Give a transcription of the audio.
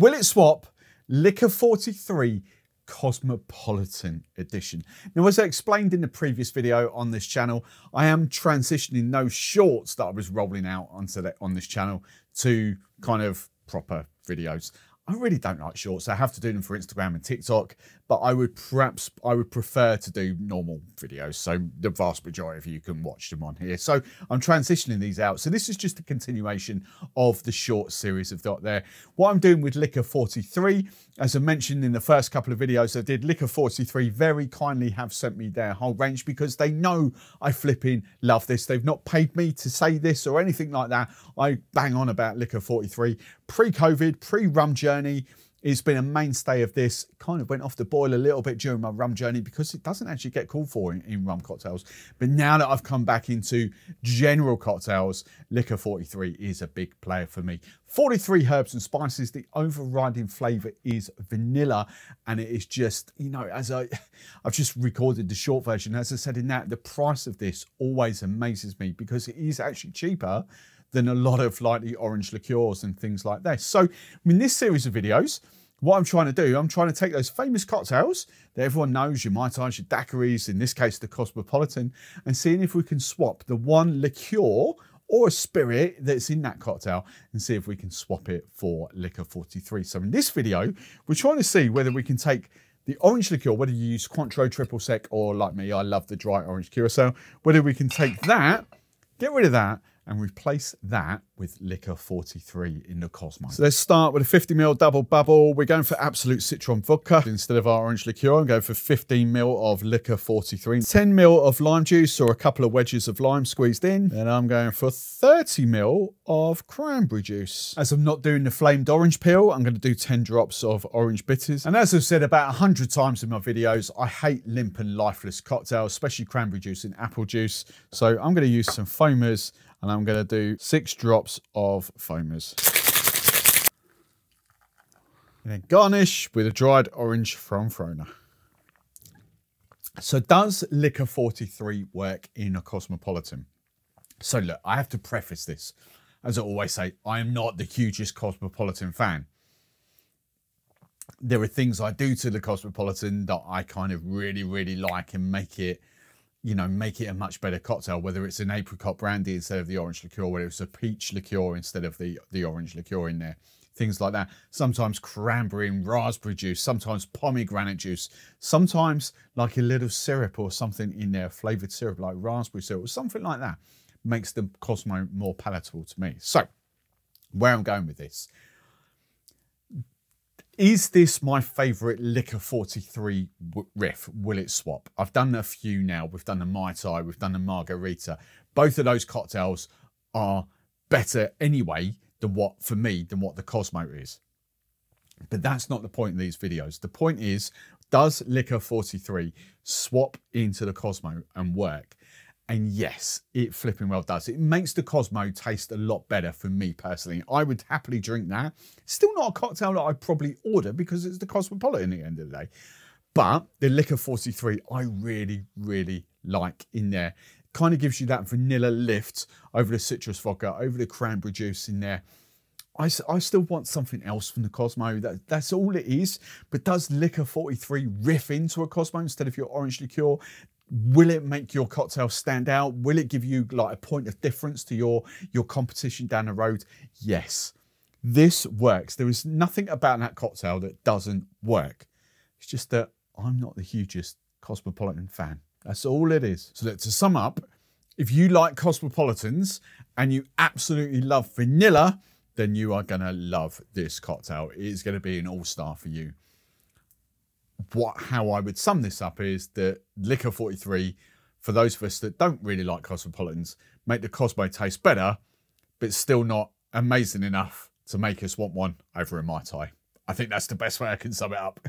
Will it swap Licor 43 Cosmopolitan edition? Now, as I explained in the previous video on this channel, I am transitioning those shorts that I was rolling out on this channel to kind of proper videos. I really don't like shorts. I have to do them for Instagram and TikTok, but I would prefer to do normal videos. So the vast majority of you can watch them on here. So I'm transitioning these out. So this is just a continuation of the short series I've got there. What I'm doing with Licor 43, as I mentioned in the first couple of videos I did, Licor 43 very kindly have sent me their whole range because they know I flipping love this. They've not paid me to say this or anything like that. I bang on about Licor 43. Pre-COVID, pre-rum journey, it's been a mainstay of this. Kind of went off the boil a little bit during my rum journey because it doesn't actually get called for in rum cocktails. But now that I've come back into general cocktails, Licor 43 is a big player for me. 43 herbs and spices. The overriding flavour is vanilla, and it is just, you know, as I've just recorded the short version. As I said in that, the price of this always amazes me because it is actually cheaper than a lot of like the orange liqueurs and things like this. So in this series of videos, what I'm trying to do, I'm trying to take those famous cocktails that everyone knows, your Mai Tais, your daiquiris, in this case the Cosmopolitan, and seeing if we can swap the one liqueur or a spirit that's in that cocktail and see if we can swap it for Licor 43. So in this video, we're trying to see whether we can take the orange liqueur, whether you use Cointreau triple sec or like me, I love the dry orange curacao, whether we can take that, get rid of that, and replace that with Licor 43 in the Cosmo. So let's start with a 50ml double bubble. We're going for Absolute Citron vodka instead of our orange liqueur. I'm going for 15ml of Licor 43, 10ml of lime juice or a couple of wedges of lime squeezed in, and I'm going for 30ml of cranberry juice. As I'm not doing the flamed orange peel, I'm going to do 10 drops of orange bitters. And as I've said about 100 times in my videos, I hate limp and lifeless cocktails, especially cranberry juice and apple juice. So I'm going to use some foamers, and I'm going to do 6 drops of foamers. And then garnish with a dried orange from Frona. So does Licor 43 work in a Cosmopolitan? So look, I have to preface this. As I always say, I am not the hugest Cosmopolitan fan. There are things I do to the Cosmopolitan that I kind of really, really like and make it, you know, make it a much better cocktail, whether it's an apricot brandy instead of the orange liqueur, whether it's a peach liqueur instead of the orange liqueur in there, things like that. Sometimes cranberry and raspberry juice, sometimes pomegranate juice, sometimes like a little syrup or something in there, flavoured syrup like raspberry syrup or something like that makes the Cosmo more palatable to me. So where I'm going with this, is this my favourite Licor 43 riff? Will it swap? I've done a few now. We've done the Mai Tai, we've done the Margarita. Both of those cocktails are better anyway than what the Cosmo is. But that's not the point of these videos. The point is, does Licor 43 swap into the Cosmo and work? And yes, it flipping well does. It makes the Cosmo taste a lot better for me personally. I would happily drink that. Still not a cocktail that I'd probably order because it's the Cosmopolitan at the end of the day. But the Licor 43, I really, really like in there. Kind of gives you that vanilla lift over the citrus vodka, over the cranberry juice in there. I still want something else from the Cosmo. That's all it is. But does Licor 43 riff into a Cosmo instead of your orange liqueur? Will it make your cocktail stand out? Will it give you like a point of difference to your competition down the road? Yes, this works. There is nothing about that cocktail that doesn't work. It's just that I'm not the hugest Cosmopolitan fan. That's all it is. So to sum up, if you like Cosmopolitans and you absolutely love vanilla, then you are going to love this cocktail. It is going to be an all-star for you. How I would sum this up is that Licor 43, for those of us that don't really like Cosmopolitans, make the Cosmo taste better, but still not amazing enough to make us want one over a Mai Tai. I think that's the best way I can sum it up.